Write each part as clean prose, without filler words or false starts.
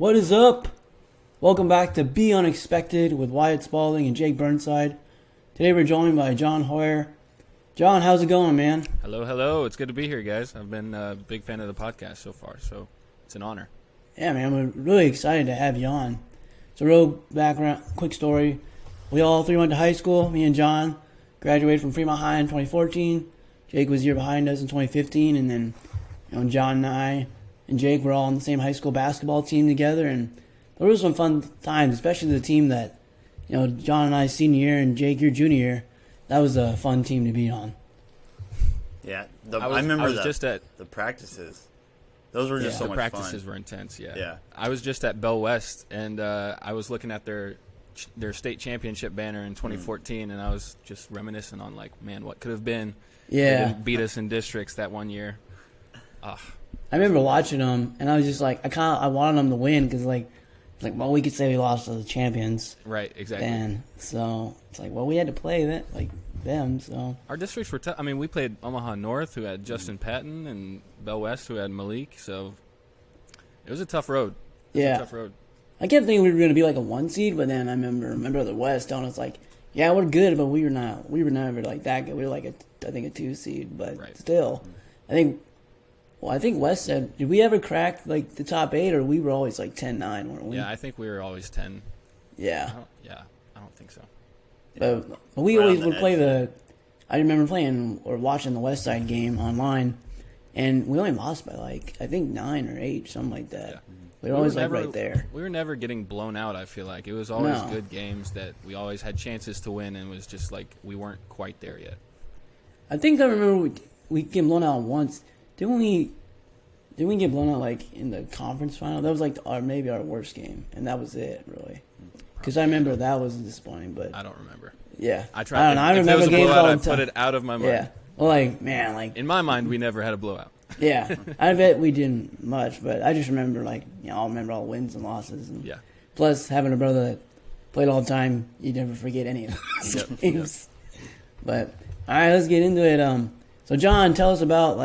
What is up? Welcome back to Be Unexpected with Wyatt Spalding and Jake Burnside. Today we're joined by John Heuer. John, how's it going, man? Hello. It's good to be here, guys. I've been a big fan of the podcast so far, so it's an honor. Yeah, man, we're really excited to have you on. So real background, quick story. We all three went to high school. Me and John graduated from Fremont High in 2014. Jake was a year behind us in 2015, and then John and I and Jake were all on the same high school basketball team together, and there was some fun times, especially the team that, John and I senior year and Jake your junior year. That was a fun team to be on. Yeah, I remember the practices. Those were just so much fun. The practices were intense, Yeah. I was just at Bell West, and I was looking at their state championship banner in 2014, and I was just reminiscing on, man, what could have been. Yeah. They didn't beat us in districts that one year. I remember watching them, and I was just I wanted them to win because, well, we could say we lost to the champions. Right, exactly. And so it's we had to play them. So our districts were tough. I mean, we played Omaha North, who had Justin Patton, and Bell West, who had Malik. So it was a tough road. I kept thinking we were going to be a 1 seed, but then I remember the West telling us yeah, we're good, but we were never that good. We were I think a 2 seed, but still, I think West said, did we ever crack the top 8, or we were always 10-9, weren't we? Yeah, I think we were always 10. Yeah. I don't think so. But we always would play I remember playing or watching the West Side game online, and we only lost by I think 9 or 8, something like that. Yeah. We were always right there. We were never getting blown out, I feel like. It was always good games that we always had chances to win, and it was just we weren't quite there yet. I think I remember we get blown out once. Didn't we get blown out in the conference final? That was maybe our worst game, and that was it, really. Because I remember that was disappointing, but I don't remember. Yeah, I tried. I don't know. I remember if there was a blowout, I put time. it out of my mind. Yeah, well, in my mind, we never had a blowout. Yeah, I bet we didn't much, but I just remember I'll remember all the wins and losses, and plus having a brother that played all the time, you never forget any of those games. Yep. But all right, let's get into it. So John, tell us about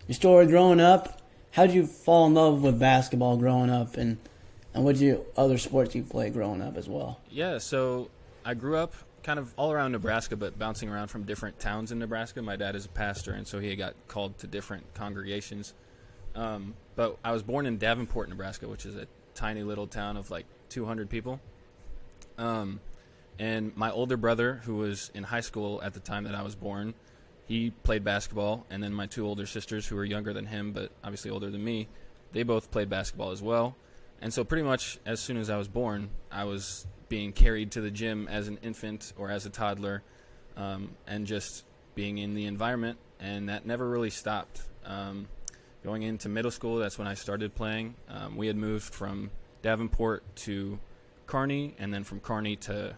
your story growing up. How did you fall in love with basketball growing up, and what other sports you played growing up as well? Yeah, so I grew up kind of all around Nebraska, but bouncing around from different towns in Nebraska. My dad is a pastor, and so he got called to different congregations. But I was born in Davenport, Nebraska, which is a tiny little town of 200 people. And my older brother, who was in high school at the time that I was born, he played basketball, and then my 2 older sisters, who were younger than him but obviously older than me, they both played basketball as well. And so pretty much as soon as I was born, I was being carried to the gym as an infant or as a toddler, and just being in the environment, and that never really stopped. Going into middle school, that's when I started playing. We had moved from Davenport to Kearney, and then from Kearney to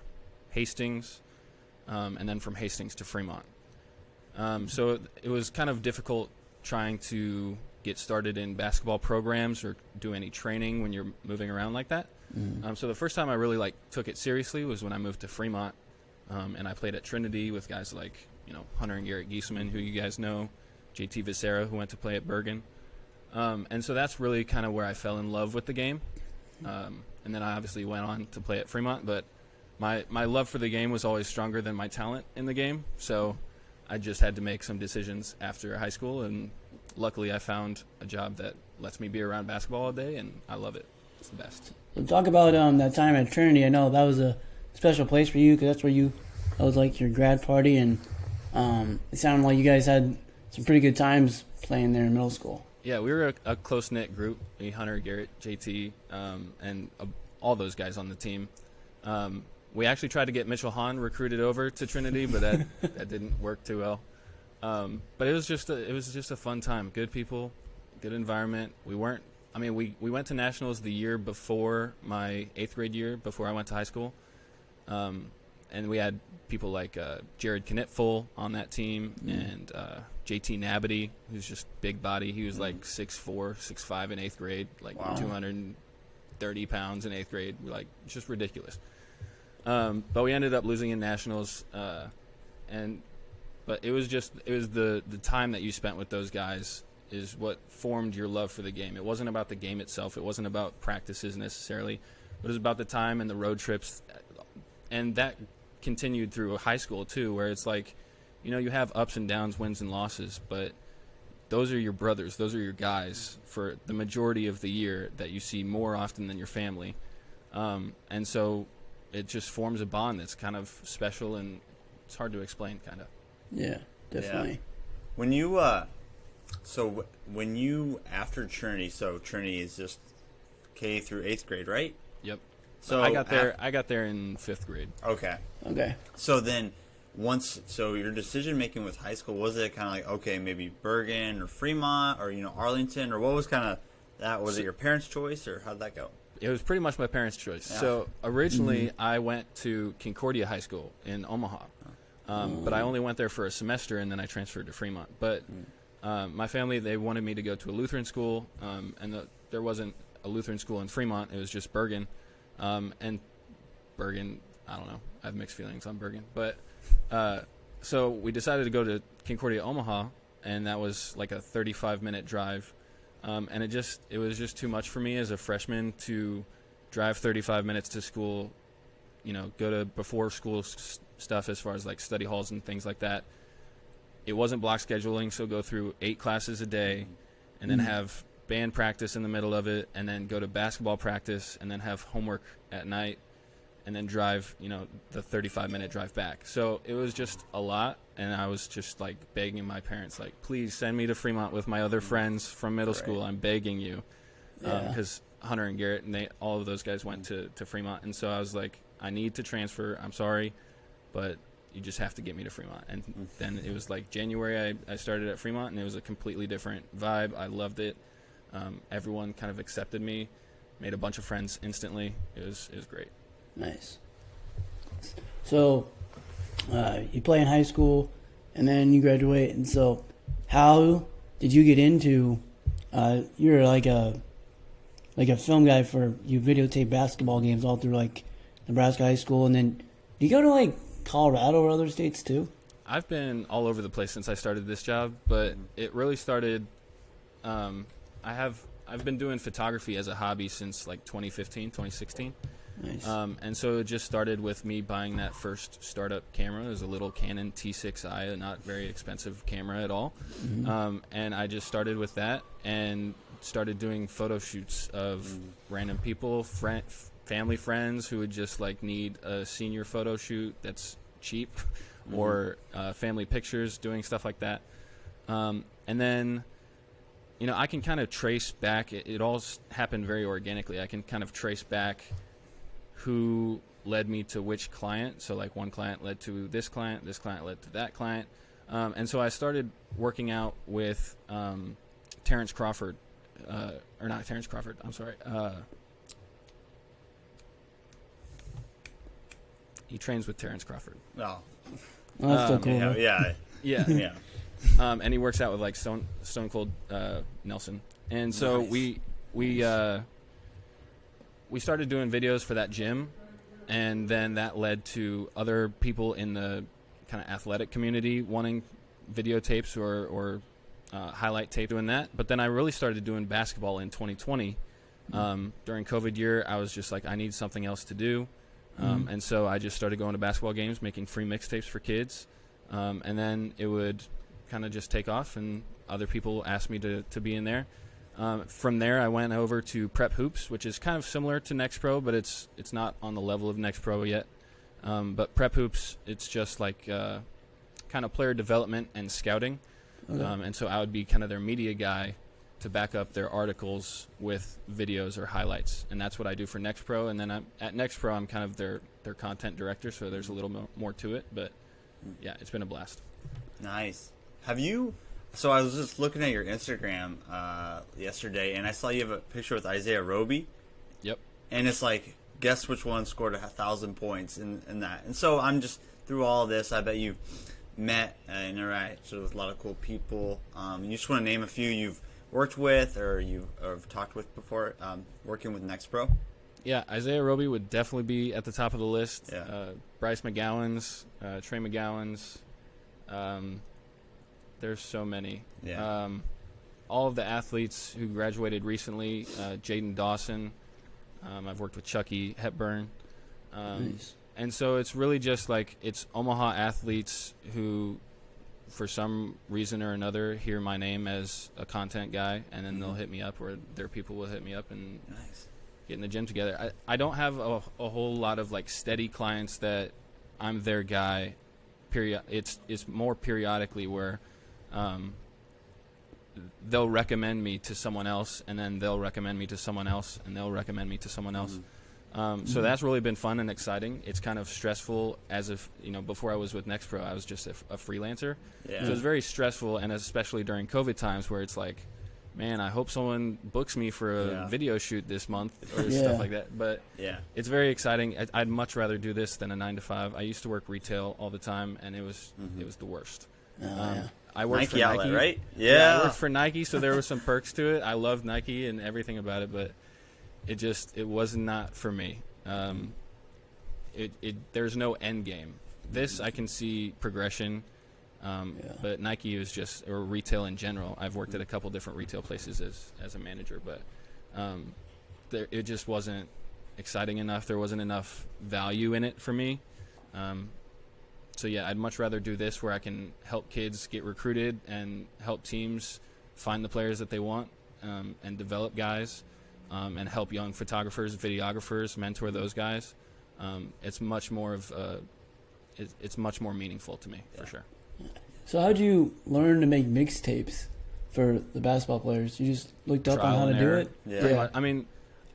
Hastings, and then from Hastings to Fremont. So it was kind of difficult trying to get started in basketball programs or do any training when you're moving around like that. Mm-hmm. So the first time I really took it seriously was when I moved to Fremont, and I played at Trinity with guys Hunter and Garrett Giesman, who you guys know, JT Vicera, who went to play at Bergen. And so that's really kind of where I fell in love with the game. And then I obviously went on to play at Fremont, but my love for the game was always stronger than my talent in the game. So I just had to make some decisions after high school, and luckily I found a job that lets me be around basketball all day, and I love it. It's the best. So talk about that time at Trinity. I know that was a special place for you because that's where that was your grad party, and it sounded like you guys had some pretty good times playing there in middle school. Yeah, we were a close-knit group. Hunter, Garrett, JT, and all those guys on the team. We actually tried to get Mitchell Hahn recruited over to Trinity, but that didn't work too well. But it was just a fun time. Good people, good environment. We went to nationals the year before my 8th grade year, before I went to high school. And we had people like Jared Knitful on that team, and JT Nabity, who's just big body. He was 6'4", 6'5" in 8th grade, 230 pounds in 8th grade. It's just ridiculous. But we ended up losing in nationals, but it was the time that you spent with those guys is what formed your love for the game. It wasn't about the game itself. It wasn't about practices necessarily. It was about the time and the road trips. And that continued through high school, too, where it's like, you know, you have ups and downs, wins and losses, but those are your brothers. Those are your guys for the majority of the year that you see more often than your family. And so it just forms a bond that's kind of special, and it's hard to explain, kind of. Yeah, definitely. Yeah. When you, when you, after Trinity, so Trinity is just K through 8th grade, right? Yep. So I got there in 5th grade. Okay. So then so your decision making with high school, was it kind of like, okay, maybe Bergen or Fremont or, you know, Arlington, or what was kind of that? Was it your parents' choice, or how'd that go? It was pretty much my parents' choice. Yeah. So originally I went to Concordia High School in Omaha. But I only went there for a semester, and then I transferred to Fremont. But my family, they wanted me to go to a Lutheran school, and there wasn't a Lutheran school in Fremont. It was just Bergen. And Bergen, I don't know. I have mixed feelings on Bergen. But so we decided to go to Concordia, Omaha, and that was like a 35-minute drive. And it was just too much for me as a freshman to drive 35 minutes to school, you know, go to before school stuff as far as like study halls and things like that. It wasn't block scheduling, so go through 8 classes a day and then have band practice in the middle of it, and then go to basketball practice, and then have homework at night, and then drive, you know, the 35-minute drive back. So it was just a lot, and I was just like begging my parents, like, please send me to Fremont with my other friends from middle school. I'm begging you. Because Hunter and Garrett and all of those guys went to Fremont, and so I was like, I need to transfer. I'm sorry, but you just have to get me to Fremont. And then it was like January I started at Fremont, and it was a completely different vibe. I loved it. Everyone kind of accepted me, made a bunch of friends instantly. It was great. Nice. So you play in high school, and then you graduate, and so how did you get into you're like a film guy for, you videotape basketball games all through like Nebraska high school, and then do you go to like Colorado or other states too? I've been all over the place since I started this job, but it really started I've been doing photography as a hobby since like 2016. Nice. And so it just started with me buying that first startup camera. It was a little Canon T6i, a not very expensive camera at all. And I just started with that and started doing photo shoots of random people, family friends who would just like need a senior photo shoot that's cheap, or family pictures, doing stuff like that. And then, you know, I can kind of trace back. It all happened very organically. I can kind of trace back who led me to which client. So like one client led to this client led to that client. And so I started working out with Terrence Crawford, or not Terrence Crawford, I'm sorry. He trains with Terrence Crawford. Oh. Well, that's still cool. Yeah. And he works out with like Stone Cold Nelson. And so we started doing videos for that gym, and then that led to other people in the kind of athletic community wanting videotapes or highlight tape, doing that. But then I really started doing basketball in 2020. During COVID year, I was just like, I need something else to do. And so I just started going to basketball games, making free mixtapes for kids. And then it would kind of just take off, and other people asked me to be in there. From there, I went over to Prep Hoops, which is kind of similar to NxtPro, but it's not on the level of NxtPro yet. But Prep Hoops, it's just like kind of player development and scouting. Okay. And so I would be kind of their media guy to back up their articles with videos or highlights. And that's what I do for NxtPro. And then at NxtPro, I'm kind of their content director, so there's a little more to it. But, yeah, it's been a blast. Nice. So I was just looking at your Instagram yesterday, and I saw you have a picture with Isaiah Roby. Yep. And it's like, guess which one scored 1,000 points in that. And so I'm just, through all of this, I bet you've met and interacted with a lot of cool people. You just want to name a few you've worked with or you've talked with before, working with NxtPro? Yeah, Isaiah Roby would definitely be at the top of the list. Yeah. Bryce McGowan's, Trey McGowan's. There's so many. Yeah. all of the athletes who graduated recently, Jaden Dawson. I've worked with Chucky Hepburn. Nice. And so it's really just like it's Omaha athletes who, for some reason or another, hear my name as a content guy, and then they'll hit me up, or their people will hit me up and get in the gym together. I don't have a whole lot of like steady clients that I'm their guy. It's more periodically where they'll recommend me to someone else, and then they'll recommend me to someone else, and they'll recommend me to someone else. So that's really been fun and exciting. It's kind of stressful as if, before I was with NxtPro, I was just a freelancer. Yeah. So it was very stressful, and especially during COVID times where it's like, man, I hope someone books me for a video shoot this month or stuff like that. But it's very exciting. I'd much rather do this than a 9-to-5. I used to work retail all the time, and it was the worst. I worked Nike for outlet, Nike, right? I worked for Nike, so there were some perks to it. I loved Nike and everything about it, but it was not for me. There's no end game. This I can see progression, but Nike is just, or retail in general. I've worked at a couple different retail places as a manager, but it just wasn't exciting enough. There wasn't enough value in it for me. So I'd much rather do this where I can help kids get recruited and help teams find the players that they want, and develop guys. And help young photographers, videographers, mentor those guys. It's much more it's much more meaningful to me, for sure. So how'd you learn to make mixtapes for the basketball players? You just looked up on how to do it? Yeah. I mean,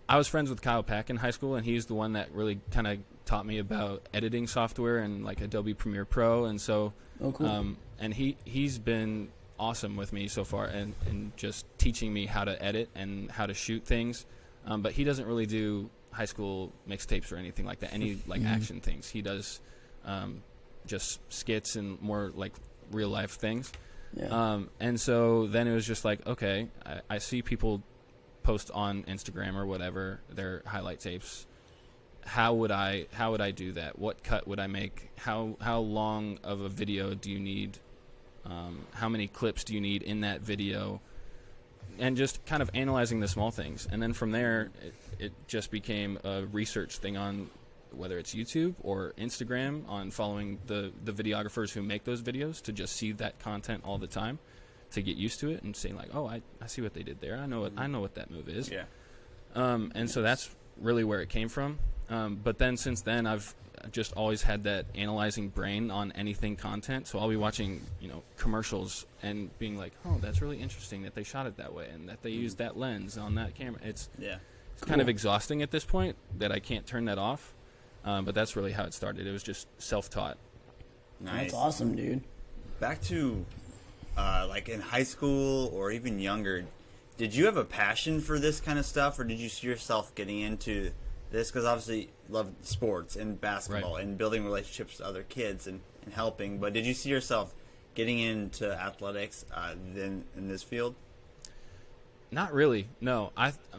I was friends with Kyle Pack in high school, and he's the one that really kind of taught me about editing software and like Adobe Premiere Pro, and so and he's been awesome with me so far, and just teaching me how to edit and how to shoot things, but he doesn't really do high school mixtapes or anything like that, any like action things. He does just skits and more like real life things. And so then it was just like, okay, I see people post on Instagram or whatever their highlight tapes. How would I do that? What cut would I make? How long of a video do you need? How many clips do you need in that video? And just kind of analyzing the small things. And then from there, it just became a research thing on whether it's YouTube or Instagram, on following the videographers who make those videos, to just see that content all the time, to get used to it and saying like, oh, I see what they did there. I know what that move is. And so that's really where it came from. But then since then, I've just always had that analyzing brain on anything content. So I'll be watching, commercials and being like, oh, that's really interesting that they shot it that way and that they used that lens on that camera. It's kind of exhausting at this point that I can't turn that off. But that's really how it started. It was just self-taught. Nice. That's awesome, dude. Back to like in high school or even younger, did you have a passion for this kind of stuff, or did you see yourself getting into this? Because obviously you love sports and basketball and building relationships with other kids and helping, but did you see yourself getting into athletics then in this field? Not really, no.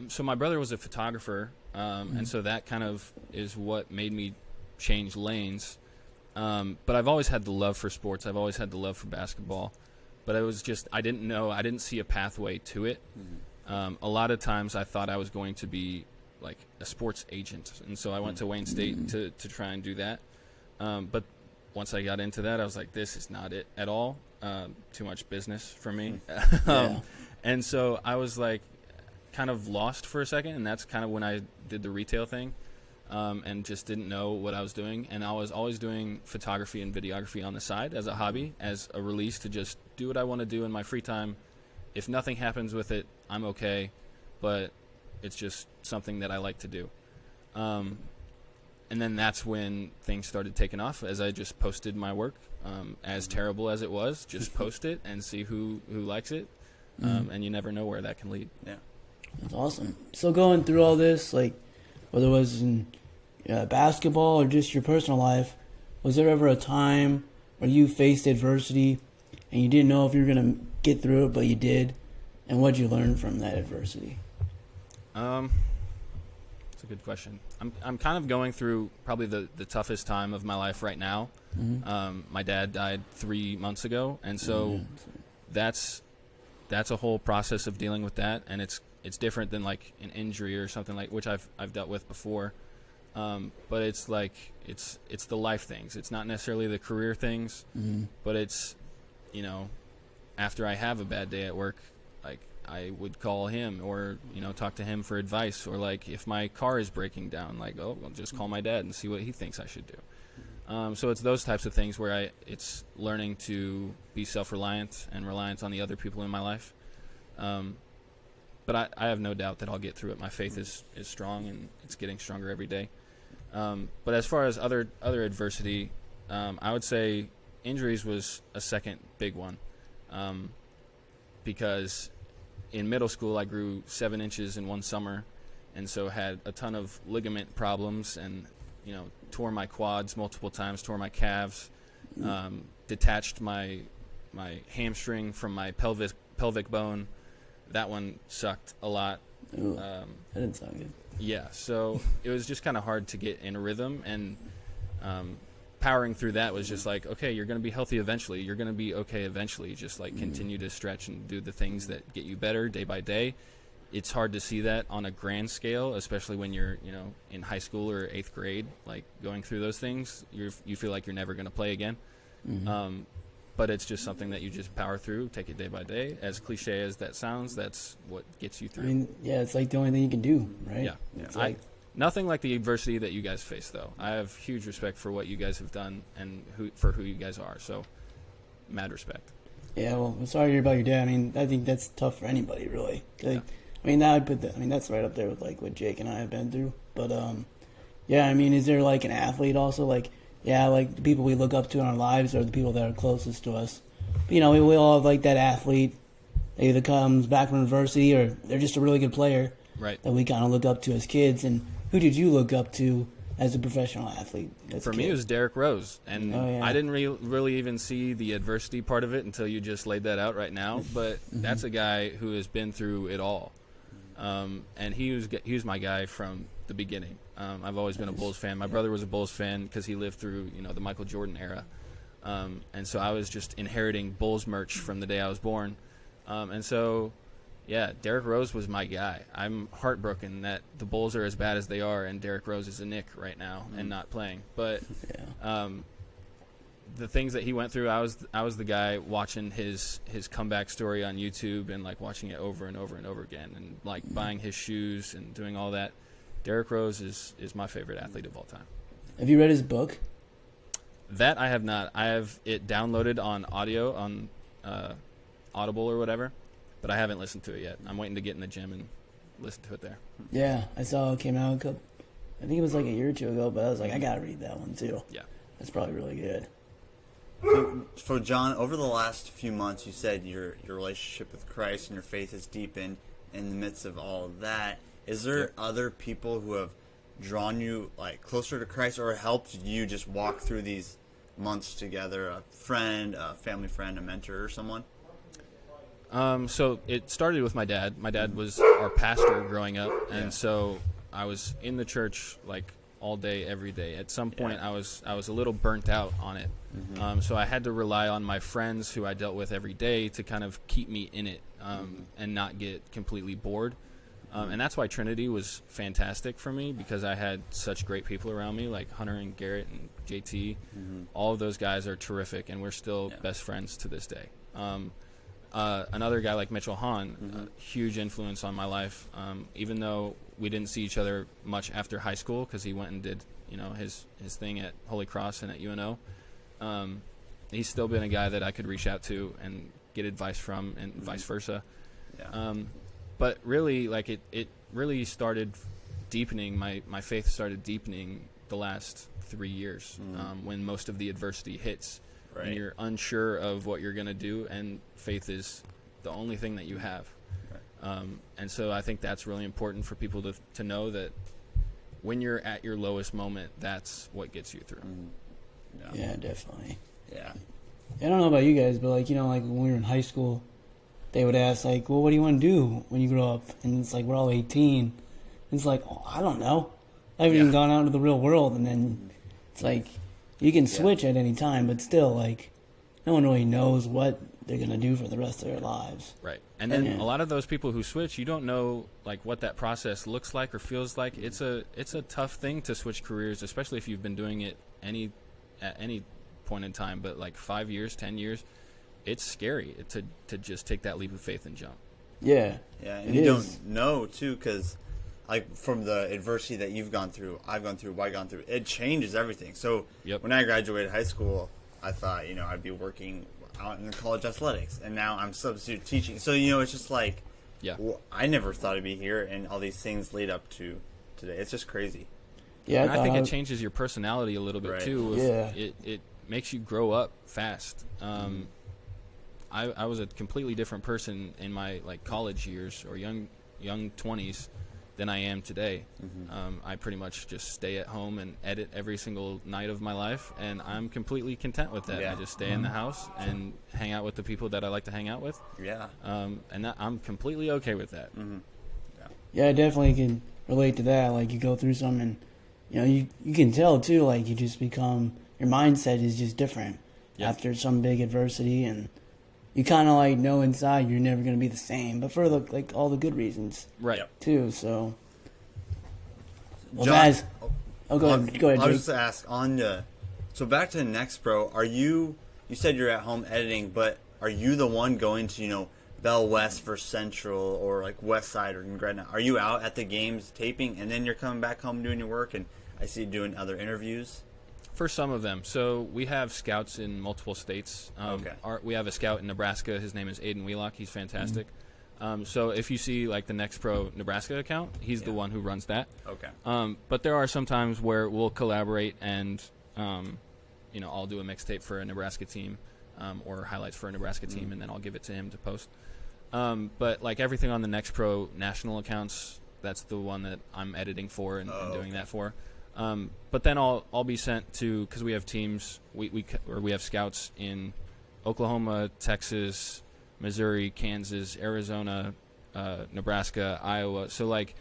So my brother was a photographer, and so that kind of is what made me change lanes. But I've always had the love for sports. I've always had the love for basketball. But it was just, I didn't see a pathway to it. A lot of times I thought I was going to be like a sports agent, and so I went to Wayne State to try and do that. But once I got into that, I was like, this is not it at all. Too much business for me. And so I was like kind of lost for a second, and that's kind of when I did the retail thing, and just didn't know what I was doing. And I was always doing photography and videography on the side as a hobby, as a release to just do what I want to do in my free time. If nothing happens with it, I'm okay, but it's just something that I like to do. And then that's when things started taking off, as I just posted my work, as terrible as it was. Just post it and see who likes it, and you never know where that can lead. Yeah, that's awesome. So going through all this, like whether it was in basketball or just your personal life, was there ever a time where you faced adversity and you didn't know if you were going to get through it, but you did? And what did you learn from that adversity? It's a good question. I'm kind of going through probably the toughest time of my life right now. My dad died 3 months ago, and so that's that's a whole process of dealing with that, and it's different than like an injury or something like which I've dealt with before. But it's like it's the life things. It's not necessarily the career things, but it's, you know, after I have a bad day at work, like I would call him or, you know, talk to him for advice, or like if my car is breaking down, like, oh, I'll just call my dad and see what he thinks I should do. So it's those types of things where it's learning to be self-reliant and reliant on the other people in my life. But I have no doubt that I'll get through it. My faith is strong, and it's getting stronger every day. But as far as other adversity, I would say injuries was a second big one, because in middle school I grew 7 inches in one summer, and so had a ton of ligament problems, and, you know, tore my quads multiple times, tore my calves, detached my hamstring from my pelvic bone. That one sucked a lot. Ooh, that didn't sound good. Yeah, so it was just kind of hard to get in a rhythm, and powering through that was just like, okay, you're going to be healthy eventually. You're going to be okay eventually. Just like continue to stretch and do the things that get you better day by day. It's hard to see that on a grand scale, especially when you're, you know, in high school or 8th grade, like going through those things. You feel like you're never going to play again. But it's just something that you just power through, take it day by day. As cliche as that sounds, that's what gets you through. I mean, yeah, it's like the only thing you can do, right? Yeah. It's like, Nothing like the adversity that you guys face, though. I have huge respect for what you guys have done and for who you guys are. So, mad respect. yeah, well, I'm sorry to hear about your dad. I mean, I think that's tough for anybody, really. Like, I mean, that's right up there with like what Jake and I have been through. But yeah, I mean, is there like an athlete also? Like, yeah, like the people we look up to in our lives are the people that are closest to us. But, you know, we all have like that athlete that either comes back from adversity or they're just a really good player, right? That we kind of look up to as kids. And who did you look up to as a professional athlete? For me, it was Derrick Rose, and yeah. I didn't really even see the adversity part of it until you just laid that out right now. But that's a guy who has been through it all, and he was my guy from the beginning. I've always been a Bulls fan. My brother was a Bulls fan because he lived through, you know, the Michael Jordan era, and so I was just inheriting Bulls merch from the day I was born, and so. Yeah, Derrick Rose was my guy. I'm heartbroken that the Bulls are as bad as they are, and Derrick Rose is a Knick right now and not playing. But the things that he went through, I was the guy watching his comeback story on YouTube and like watching it over and over and over again, and like buying his shoes and doing all that. Derrick Rose is my favorite athlete of all time. Have you read his book? That I have not. I have it downloaded on audio on Audible or whatever. But I haven't listened to it yet. I'm waiting to get in the gym and listen to it there. Yeah, I saw it came out I think it was like a year or two ago, but I was like, I gotta read that one too. Yeah. That's probably really good. So John, over the last few months, you said your relationship with Christ and your faith has deepened in the midst of all of that. Is there other people who have drawn you like closer to Christ or helped you just walk through these months together? A friend, a family friend, a mentor, or someone? So it started with my dad. My dad was our pastor growing up, and so I was in the church like all day, every day. At some point, I was a little burnt out on it, so I had to rely on my friends who I dealt with every day to kind of keep me in it and not get completely bored. And that's why Trinity was fantastic for me, because I had such great people around me, like Hunter and Garrett and JT. All of those guys are terrific, and we're still best friends to this day. Another guy like Mitchell Hahn, a huge influence on my life. Even though we didn't see each other much after high school, because he went and did, you know, his thing at Holy Cross and at UNO. He's still been a guy that I could reach out to and get advice from, and vice versa. Yeah. But really, like it really started deepening. My faith started deepening the last 3 years, when most of the adversity hits. Right. And you're unsure of what you're going to do, and faith is the only thing that you have. Right. And so I think that's really important for people to know that when you're at your lowest moment, that's what gets you through. Yeah, definitely. Yeah. I don't know about you guys, but like, you know, like when we were in high school, they would ask like, well, what do you want to do when you grow up? And it's like, we're all 18. It's like, oh, I don't know. I haven't even gone out into the real world. And then it's like, you can switch at any time, but still, like, no one really knows what they're going to do for the rest of their lives. Right. And then a lot of those people who switch, you don't know like what that process looks like or feels like. It's a tough thing to switch careers, especially if you've been doing it at any point in time, but like 5 years, 10 years, it's scary to just take that leap of faith and jump. Yeah. Yeah, and you don't know too, because like from the adversity that you've gone through, I've gone through, Wyatt gone through, it changes everything. So when I graduated high school, I thought, I'd be working out in college athletics, and now I'm substitute teaching. So, it's just like, I never thought I'd be here, and all these things lead up to today. It's just crazy. Yeah, and I think it changes your personality a little bit too. It makes you grow up fast. I was a completely different person in my like college years or young 20s than I am today. I pretty much just stay at home and edit every single night of my life, and I'm completely content with that. I just stay in the house and hang out with the people that I like to hang out with. And I'm completely okay with that. Yeah, I definitely can relate to that. Like, you go through something, and you can tell too. Like, you just become, your mindset is just different after some big adversity, and you kind of like know inside you're never going to be the same, but for all the good reasons, too. So, well, John, guys, go ahead. I was Jake. just ask so back to NxtPro. Are you said you're at home editing, but are you the one going to Bell West for Central or like West Side or in Gretna? Are you out at the games taping, and then you're coming back home doing your work? And I see you doing other interviews. For some of them. So we have scouts in multiple states. We have a scout in Nebraska. His name is Aiden Wheelock. He's fantastic. So if you see like the NxtPro Nebraska account, he's the one who runs that. But there are some times where we'll collaborate and, I'll do a mixtape for a Nebraska team or highlights for a Nebraska team, and then I'll give it to him to post. But like everything on the NxtPro national accounts, that's the one that I'm editing for and doing that for. But then I'll be sent to, because we have teams, we have scouts in Oklahoma, Texas, Missouri, Kansas, Arizona, Nebraska, Iowa. So like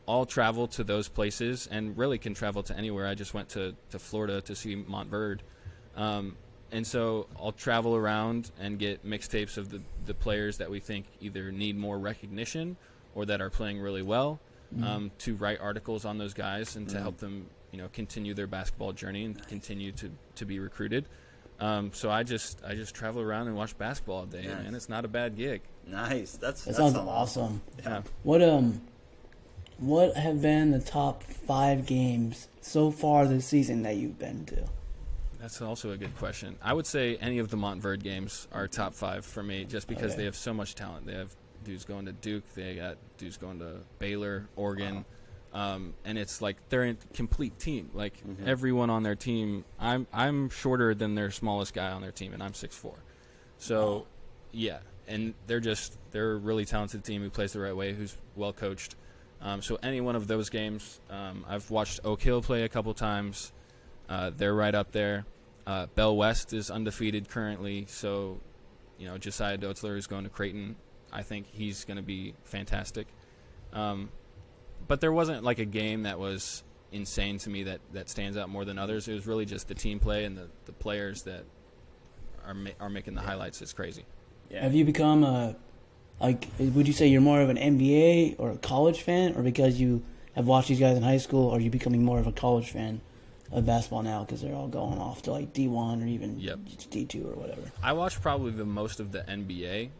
I'll travel to those places and really can travel to anywhere. I just went to Florida to see Montverde. And so I'll travel around and get mixtapes of the players that we think either need more recognition or that are playing really well, to write articles on those guys and to help them continue their basketball journey and continue to be recruited. So I just travel around and watch basketball all day, man. It's not a bad gig. Nice. That sounds awesome. Yeah. What have been the top 5 games so far this season that you've been to? That's also a good question. I would say any of the Montverde games are top 5 for me, just because they have so much talent. They have dudes going to Duke, they got dudes going to Baylor, Oregon. And it's like they're a complete team. Like everyone on their team, I'm shorter than their smallest guy on their team, and I'm 6'4". So, and they're a really talented team who plays the right way, who's well coached. So any one of those games, I've watched Oak Hill play a couple times. They're right up there. Bell West is undefeated currently, so Josiah Doetzler is going to Creighton. I think he's going to be fantastic. But there wasn't like a game that was insane to me that stands out more than others. It was really just the team play and the players that are making the highlights. It's crazy. Yeah. Have you become would you say you're more of an NBA or a college fan, or because you have watched these guys in high school, are you becoming more of a college fan of basketball now because they're all going off to like D1 or even D2 or whatever? I watch probably the most of the NBA.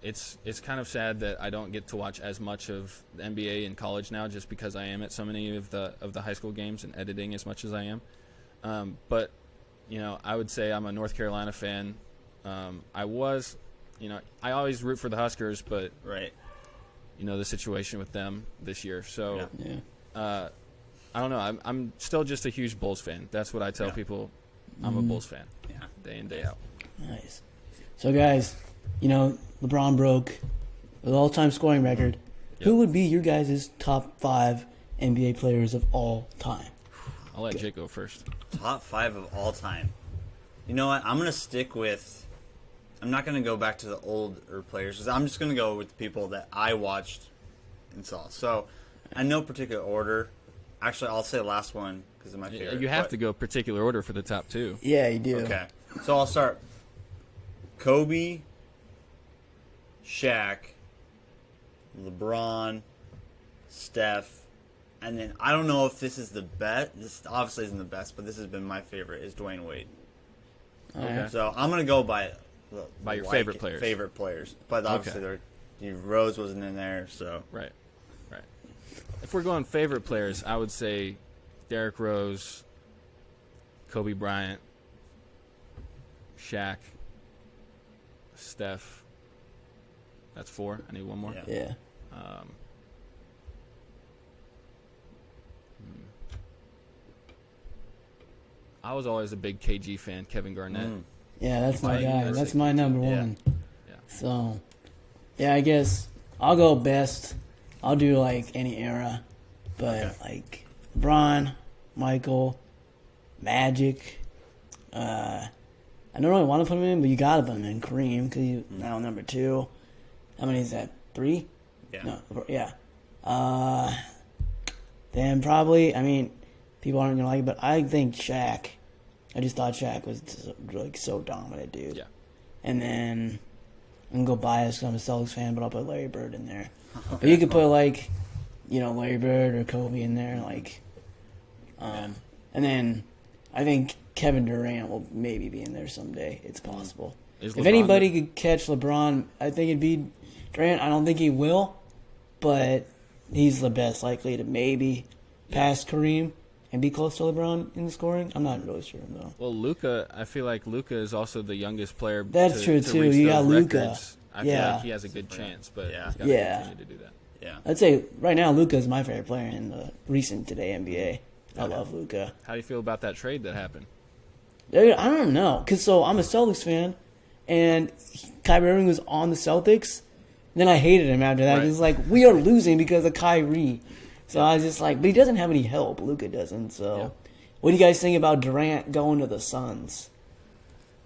It's kind of sad that I don't get to watch as much of the NBA in college now, just because I am at so many of the high school games and editing as much as I am. But I would say I'm a North Carolina fan. I always root for the Huskers, but the situation with them this year. So I don't know. I'm still just a huge Bulls fan. That's what I tell people. I'm a Bulls fan. Day in, day out. Nice. So guys, LeBron broke the all-time scoring record. Who would be your guys' top 5 NBA players of all time? I'll let Jake go first. Top 5 of all time. You know what? I'm going to stick with... I'm not going to go back to the older players, because I'm just going to go with the people that I watched and saw. So, in no particular order. Actually, I'll say the last one because of my favorite. You have to go particular order for the top 2. Yeah, you do. Okay. So I'll start. Kobe, Shaq, LeBron, Steph, and then I don't know if this is the best. This obviously isn't the best, but this has been my favorite. Is Dwayne Wade. Okay. So I'm gonna go by your favorite players. Favorite players, but obviously Rose wasn't in there, so Right. If we're going favorite players, I would say Derrick Rose, Kobe Bryant, Shaq, Steph. That's 4. I need one more. Yeah. I was always a big KG fan, Kevin Garnett. Yeah, that's my guy. That's my number one. Yeah. So, yeah, I guess I'll go best. I'll do, like, any era. But, like, LeBron, Michael, Magic. I don't really want to put him in, but you got to put him in. Kareem, because he's now number 2. How many is that? 3? yeah. No, yeah. Then probably, I mean, people aren't going to like it, but I think Shaq. I just thought Shaq was like so dominant, dude. Yeah. And then I'm going to go biased because I'm a Celtics fan, but I'll put Larry Bird in there. But you could put, like, Larry Bird or Kobe in there, like. And then I think Kevin Durant will maybe be in there someday. It's possible. If anybody could catch LeBron, I think it'd be Durant. I don't think he will, but he's the best likely to maybe pass Kareem and be close to LeBron in the scoring. I'm not really sure, though. Well, Luka, I feel like Luka is also the youngest player. That's true, too. Reach You those got Luka. records. I feel like he has a good chance, but he's got to continue to do that. Yeah. I'd say right now Luka is my favorite player in the recent today NBA. I love Luka. How do you feel about that trade that happened? Dude, I don't know, because I'm a Celtics fan, and Kyrie Irving was on the Celtics. And then I hated him after that. Right. It's like, we are losing because of Kyrie. So I was just like, but he doesn't have any help. Luka doesn't. So, what do you guys think about Durant going to the Suns?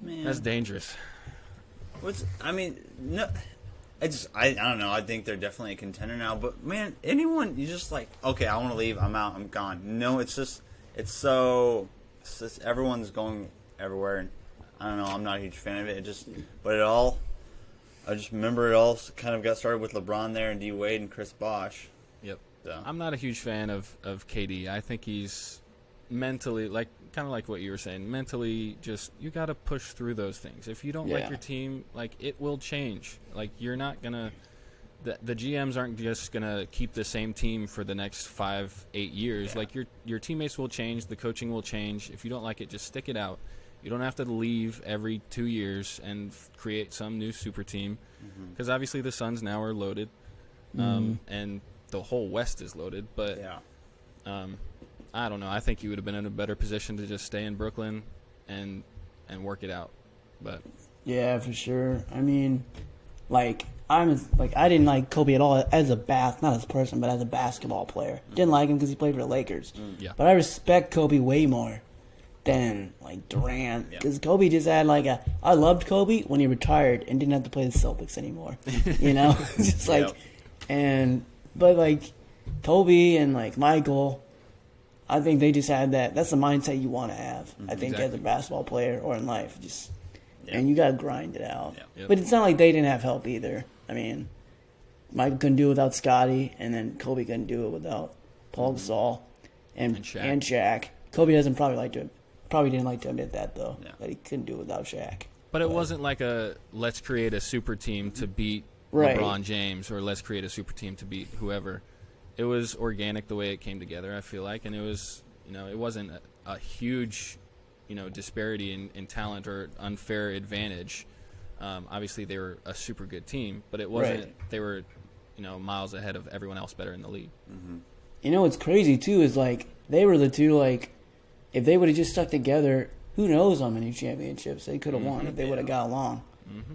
Man, That's dangerous. No. I don't know. I think they're definitely a contender now. But man, anyone you just like, okay, I want to leave. I'm out. I'm gone. No, it's just everyone's going everywhere, and I don't know. I'm not a huge fan of it. I just remember it all kind of got started with LeBron there and D Wade and Chris Bosh. Yep. So. I'm not a huge fan of KD. I think he's mentally, kind of like what you were saying, mentally just, you got to push through those things. If you don't like your team, it will change. You're not going to, the GMs aren't just going to keep the same team for the next 5-8 years. Yeah. Your teammates will change, the coaching will change. If you don't like it, just stick it out. You don't have to leave every 2 years and create some new super team, because obviously the Suns now are loaded, and the whole West is loaded. But I don't know. I think you would have been in a better position to just stay in Brooklyn and work it out. But yeah, for sure. I mean, I didn't like Kobe at all not as a person, but as a basketball player. Didn't like him because he played for the Lakers. Yeah. But I respect Kobe way more than Durant, because Kobe just had I loved Kobe when he retired and didn't have to play the Celtics anymore. Just but Kobe and Michael, I think they just had that's the mindset you want to have. I think as a basketball player or in life, and you got to grind it out. Yep. But it's not like they didn't have help either. I mean, Michael couldn't do it without Scotty, and then Kobe couldn't do it without Paul Gasol and Shaq. Kobe probably didn't like to admit that, though, that he couldn't do it without Shaq. But it wasn't let's create a super team to beat LeBron James, or let's create a super team to beat whoever. It was organic the way it came together, I feel like, and it was, it wasn't a huge, disparity in talent or unfair advantage. Obviously, they were a super good team, but it wasn't. They were, miles ahead of everyone else better in the league. Mm-hmm. What's crazy too is they were the two if they would have just stuck together, who knows how many championships they could have won if they would have got along.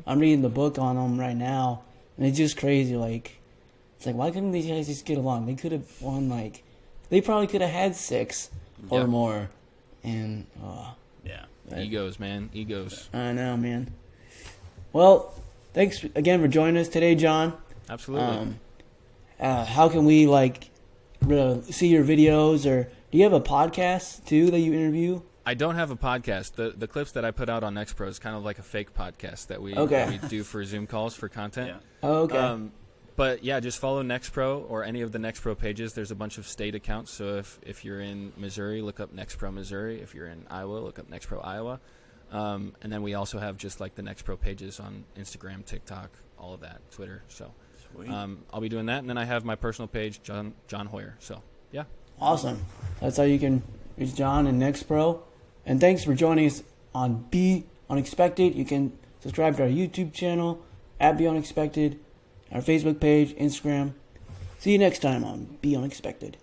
I'm reading the book on them right now, and it's just crazy. It's why couldn't these guys just get along? They could have won, they probably could have had 6 or more. And, egos, man. Egos. I know, man. Well, thanks again for joining us today, John. Absolutely. How can we, see your videos, or do you have a podcast, too, that you interview? I don't have a podcast. The clips that I put out on NxtPro is kind of like a fake podcast that we do for Zoom calls for content. Yeah. Oh, okay. But yeah, just follow NxtPro or any of the NxtPro pages. There's a bunch of state accounts. So if you're in Missouri, look up NxtPro Missouri. If you're in Iowa, look up NxtPro Iowa. And then we also have just like the NxtPro pages on Instagram, TikTok, all of that, Twitter. So I'll be doing that. And then I have my personal page, John Heuer. So yeah. Awesome. That's how you can reach John and NxtPro. And thanks for joining us on Be Unexpected. You can subscribe to our YouTube channel at Be Unexpected, our Facebook page, Instagram. See you next time on Be Unexpected.